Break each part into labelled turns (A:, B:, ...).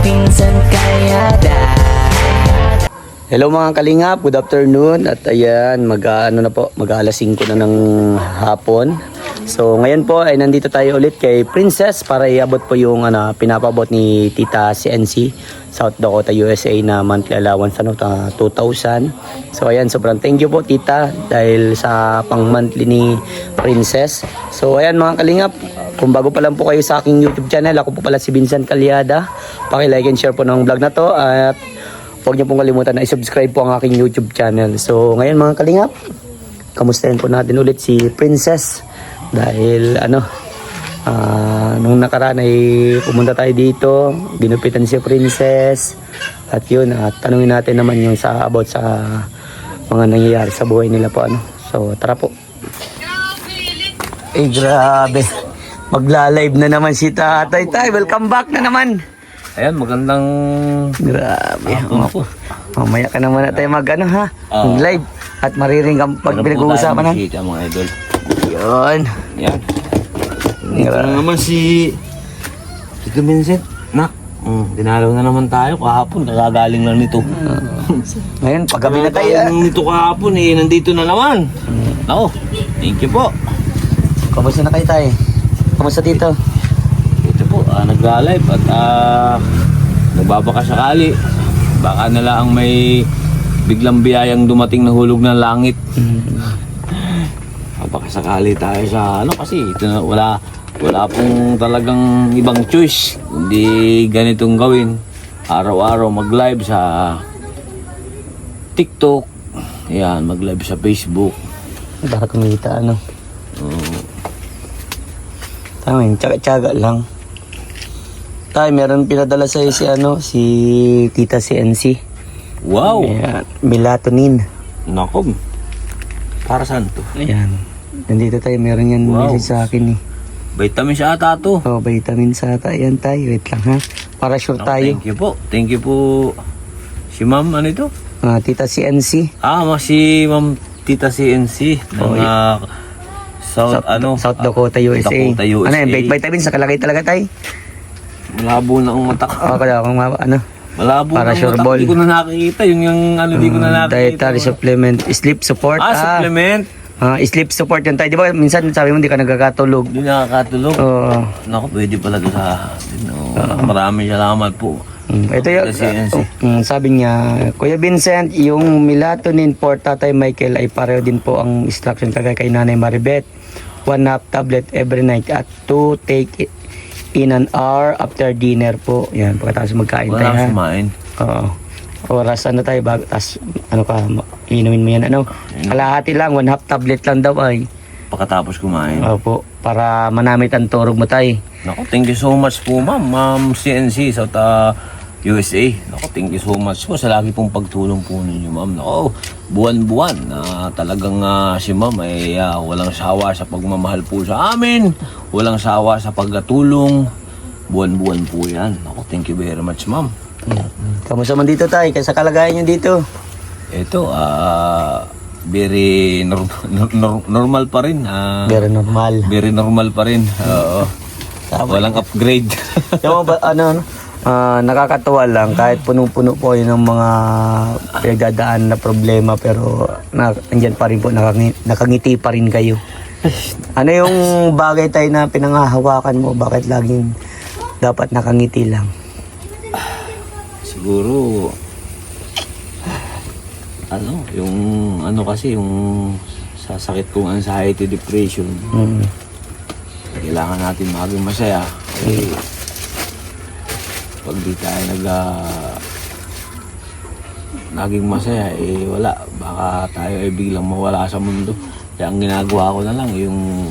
A: Pinsan Kalyada.
B: Hello mga kalingap, good afternoon. At ayan, mag-alas 5 na ng hapon. So ngayon po ay nandito tayo ulit kay Princess para iabot po yung pinapabot ni Tita CNC South Dakota USA na monthly allowance 2,000. So ayan, sobrang thank you po Tita dahil sa pang monthly ni Princess. So ayan mga kalingap, kung bago pa lang po kayo sa aking YouTube channel, ako po pala si Vincent Kalyada. Paki-like and share po ng vlog na to at huwag niyo pong kalimutan na i-subscribe po ang aking YouTube channel. So ngayon mga kalingap, kamustahin po natin ulit si Princess. Dahil nung nakaraan ay pumunta tayo dito, ginupitan si Princess. At yun, tanungin natin naman yung about sa mga nangyayari sa buhay nila po. So tara po. Eh grabe, magla-live na naman si Tatay. Tay, welcome back na naman.
C: Ayan, magandang...
B: Grabe. Mamaya ka naman na tayo mag-live. At mariring ang pag pinag-uusapan na.
C: Bisita mga idol.
B: Yun.
C: Yan. Ito na naman si Tito Vincent. Nak, dinalaw na naman tayo kahapon. Kagagaling lang nito.
B: Ngayon, paggabi na tayo.
C: Kagagaling nito kahapon nandito na naman. Ako, thank you po.
B: Kamusta na kayo tayo? Kamusta dito?
C: Ito po, nag-live at nagbabaka sakali. Baka nila ang may biglang biyayang dumating na hulog ng langit. Baka sakali tayo sa kasi ito na, wala pong talagang ibang choice kundi ganitong gawin. Araw-araw mag-live sa TikTok. Yan, mag-live sa Facebook.
B: Para kumita Tama yun, tsaga-tsaga lang. Tay, meron pinadala sa'yo si Tita CNC.
C: Wow!
B: Ayan, melatonin.
C: Nako, para saan to?
B: Ayan. Nandito tayo, meron yan message sa akin eh.
C: Vitamins ata to.
B: Oh, vitamin sa ata. Ayan tayo, wait lang ha. Para sure tayo.
C: Thank you po. Thank you po. Si ma'am, ano ito?
B: Tita CNC.
C: Si ma'am Tita CNC.
B: South Dakota USA.
C: Dakota USA.
B: Ano yan, vitamins nakalagay talaga tayo?
C: Malabo na ang mata ko.
B: Kaya akong
C: Malabo
B: para
C: na ang
B: sure
C: mata ko.
B: ball.
C: Hindi ko na nakikita. Di ko na nakikita.
B: Dietary supplement, sleep support.
C: Supplement.
B: Sleep support yun tayo. Di ba minsan sabi mo hindi ka nagkakatulog?
C: Hindi nakakatulog.
B: Oo.
C: Naku, pwede pala ito sa atin. Maraming salamat po.
B: Ito yung sabi niya, Kuya Vincent, yung melatonin for Tatay Michael ay pareho din po ang instruction kagaya kay Nanay Maribeth. 1 half tablet every night at 2 take it in an hour after dinner po. Yan, pagkatapos magkain tayo.
C: Wala sumain.
B: Oo. Oras tayo bago, tapos inumin mo yan kalahati lang, 1 half tablet lang daw ay.
C: Pagkatapos kumain.
B: Opo, para manamit ang turog mo tayo.
C: Naku, thank you so much po ma'am CNC South USA. Naku, thank you so much po sa lagi pong pagtulong po ninyo ma'am. Naku, buwan-buwan na talagang si ma'am ay walang sawa sa pagmamahal po sa amin. Walang sawa sa pagtulong. Buwan-buwan po yan. Naku, thank you very much ma'am.
B: Kamusta man dito tayo? Kaysa kalagayan nyo dito?
C: Ito, very normal pa rin.
B: Very normal.
C: Very normal pa rin. Oo. Walang upgrade.
B: Yung nakakatuwa lang kahit punong-puno po yun ng mga pinagdadaan na problema pero andyan pa rin po, nakangiti pa rin kayo. Ano yung bagay tayo na pinanghahawakan mo? Bakit laging dapat nakangiti lang?
C: Siguro kasi yung sasakit kong anxiety, depression. Kailangan natin maging masaya. Pag di tayo naging masaya, wala. Baka tayo ay biglang mawala sa mundo. Kaya ang ginagawa ko na lang, yung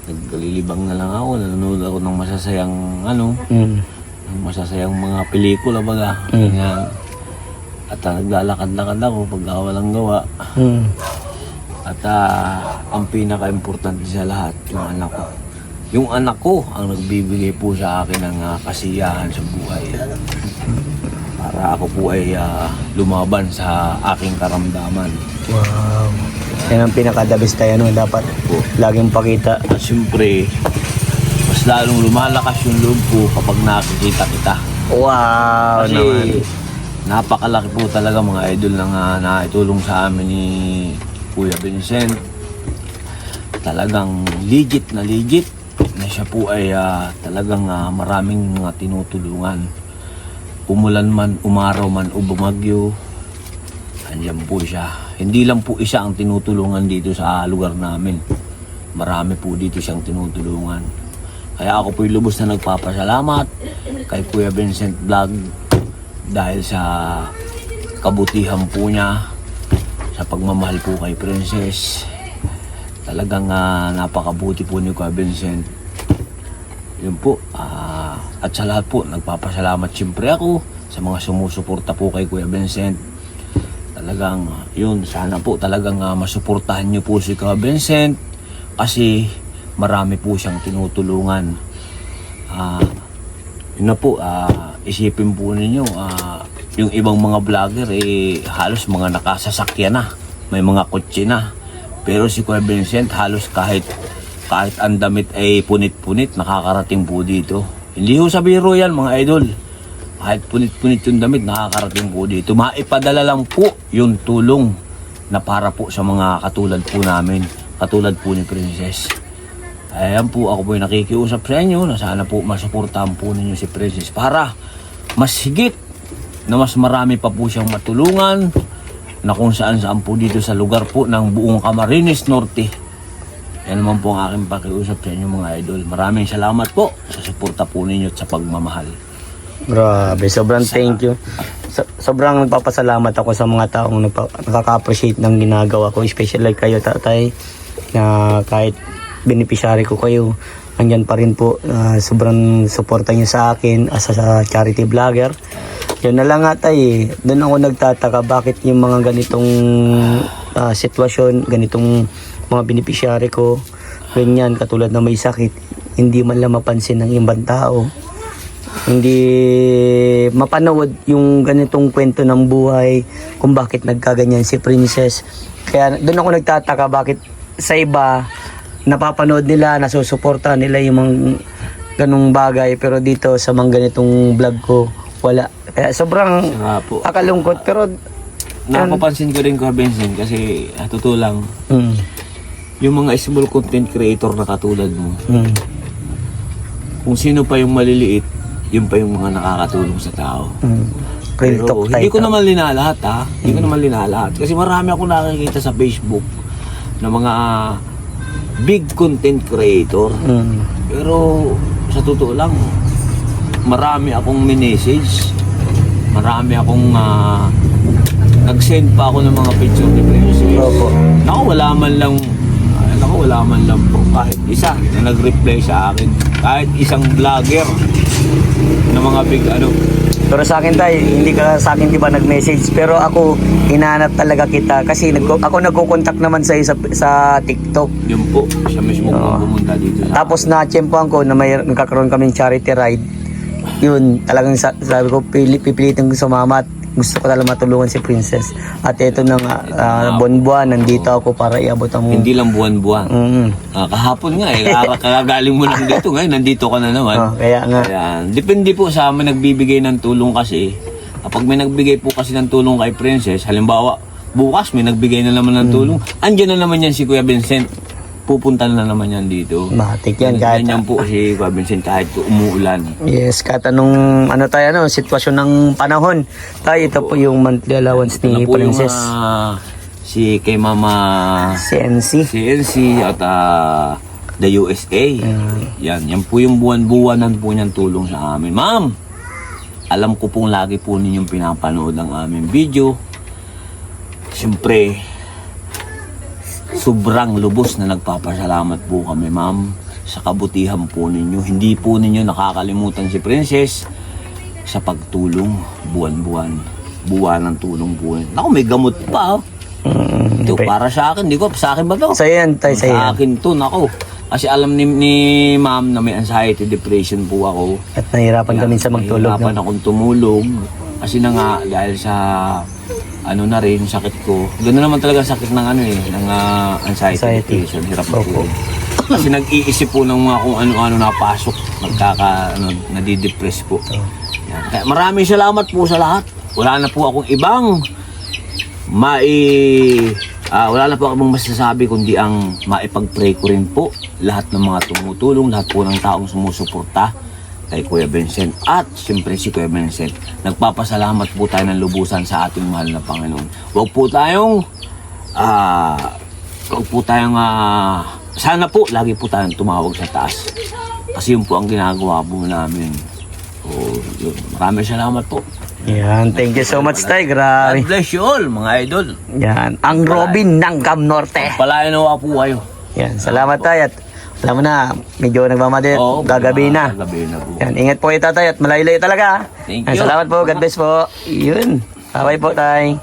C: naglalilibang na lang ako, nanonood ako ng masasayang mga pelikula baga. At naglalakad-lakad ako pag walang gawa. At ang pinaka-importante sa lahat, yung anak ko. Yung anak ko ang nagbibigay po sa akin ng kasiyahan sa buhay. Para ako po ay lumaban sa aking karamdaman.
B: Wow. Yan ang pinaka-the best tayo, dapat laging pakita.
C: At siyempre, mas lalong lumalakas yung loob ko kapag nakikita kita.
B: Wow
C: Kasi
B: naman.
C: napakalaki po talaga mga idol na naitulong sa amin ni Kuya Vincent. Talagang legit na siya po ay talagang maraming mga tinutulungan. Umulan man, umaraw man o bumagyo, andyan po siya. Hindi lang po isa ang tinutulungan dito sa lugar namin. Marami po dito siyang tinutulungan. Kaya ako po'y lubos na nagpapasalamat kay Kuya Vincent Vlog dahil sa kabutihan po niya, sa pagmamahal po kay Princess. Talagang napakabuti po ni Kuya Vincent. Yun po. At sa lahat po, nagpapasalamat siyempre ako sa mga sumusuporta po kay Kuya Vincent. Talagang yun, sana po talagang masuportahan niyo po si Kuya Vincent kasi marami po siyang tinutulungan. Yun na po, isipin po ninyo, yung ibang mga vlogger halos mga nakasasakyan na, may mga kotse na. Pero si Kuya Vincent halos kahit ang damit ay punit-punit, nakakarating po dito. Hindi ho sa biro yan mga idol. Kahit punit-punit yung damit, nakakarating po dito. Maipadala lang po yung tulong na para po sa mga katulad po namin, katulad po ni Princess. Ayan po, ako po yung nakikiusap sa inyo na sana po masuportahan po ninyo si Princess para mas higit na mas marami pa po siyang matulungan na kung saan po dito sa lugar po ng buong Camarines Norte. Yan naman po ang aking pakiusap sa inyo mga idol. Maraming salamat po sa suporta po ninyo at sa pagmamahal.
B: Grabe, sobrang thank you. Sobrang nagpapasalamat ako sa mga taong nakaka-appreciate ng ginagawa ko. Especially kayo, tatay, na kahit beneficiary ko kayo, andyan pa rin po. Sobrang suporta niyo sa akin as a charity vlogger. Yun na lang nga tay, doon ako nagtataka bakit yung mga ganitong sitwasyon, ganitong mga beneficiary ko, ganyan, katulad na may sakit, hindi man lang mapansin ng ibang tao. Hindi mapanood yung ganitong kwento ng buhay, kung bakit nagkaganyan si Princess. Kaya doon ako nagtataka bakit sa iba, napapanood nila, nasusuporta nila yung mga ganong bagay, pero dito sa mga ganitong vlog ko, wala. Kaya sobrang akalungkot, pero
C: napapansin ko rin Kuya Vincent kasi totoo lang, yung mga small content creator na katulad mo, kung sino pa yung maliliit, yun pa yung mga nakakatulong sa tao. Pero hindi ko naman linalahat hindi ko naman linalahat kasi marami ako nakikita sa Facebook na mga big content creator. Pero sa totoo lang, marami akong minessage, marami akong nag-send pa ako ng mga picture ni Princess. Wala man lang po kahit isa na nag-reply sa akin, kahit isang vlogger na mga big
B: Pero sa akin tay, hindi ka sa akin di ba nag-message, pero ako hinahanap talaga kita kasi ako nagko-contact naman sa TikTok.
C: Yun po, siya mismo pumunta dito.
B: Tapos na-tsempohan ko na nagkakaroon kaming charity ride. Yun, talagang sabi ko pipilitin kong sumama at gusto ko talaga matulungan si Princess. At ito na nga, buwan-buwan, nandito ako para iabot ang...
C: Hindi lang buwan-buwan. Kahapon nga kagagaling mo lang dito, ngayon nandito ka na naman.
B: Kaya nga.
C: Depende po sa amin nagbibigay ng tulong kasi. Kapag may nagbigay po kasi ng tulong kay Princess, halimbawa, bukas may nagbigay na naman ng tulong, andyan na naman yan si Kuya Vincent. Pupunta na naman yan dito.
B: Matik yan.
C: Ganyan po si Kuya Vincent kahit umuulan.
B: Yes, kahit anong sitwasyon ng panahon. Tayo, ito po yung monthly allowance ni Princess.
C: Si kay Mama CNC at the USA. Yan po yung buwan-buwanan po niyang tulong sa amin. Ma'am, alam ko pong lagi po ninyong pinapanood ang aming video. Siyempre, sobrang lubos na nagpapasalamat po kami ma'am sa kabutihan po ninyo. Hindi po ninyo nakakalimutan si Princess sa pagtulong buwan-buwan. Buwan ng tulong po. Naku, may gamot pa. Ito, para sa akin. Hindi ko, sa akin ba ito?
B: Sa yan, tayo,
C: sa akin to, naku. Kasi alam ni ma'am na may anxiety, depression po ako.
B: At nahirapan kami sa magtulog.
C: Nahirapan akong tumulog. Kasi na nga, dahil sa na rin, sakit ko. Gano'n naman talaga sakit ng ng anxiety, depression, hirap po. Kasi nag-iisip po ng mga kung ano-ano napasok, nadidepress po. Yan. Kaya maraming salamat po sa lahat. Wala na po akong ibang wala na po akong masasabi kundi ang maipag-pray ko rin po lahat ng mga tumutulong, lahat po ng taong sumusuporta kay Kuya Vincent at siyempre si Kuya Vincent. Nagpapasalamat po tayo ng lubusan sa ating mahal na Panginoon. Huwag po tayong sana po lagi po tayong tumawag sa taas kasi yun po ang ginagawa po namin. So, yun. Maraming salamat po.
B: Yan, thank you so much, Tay. Grabe.
C: God bless you all, mga idol.
B: Yan, ang Robin ng Cam Norte.
C: Palayan nawa po kayo.
B: Yan, salamat, Tay. At alam mo na, medyo nagmamadit. Gagabi na.
C: Gagabi na po.
B: Yan, ingat po kayo, Tatay. At malayo-layo talaga.
C: Thank
B: Yan,
C: you.
B: salamat po. God bless po. Yun. Bye-bye po, Tay.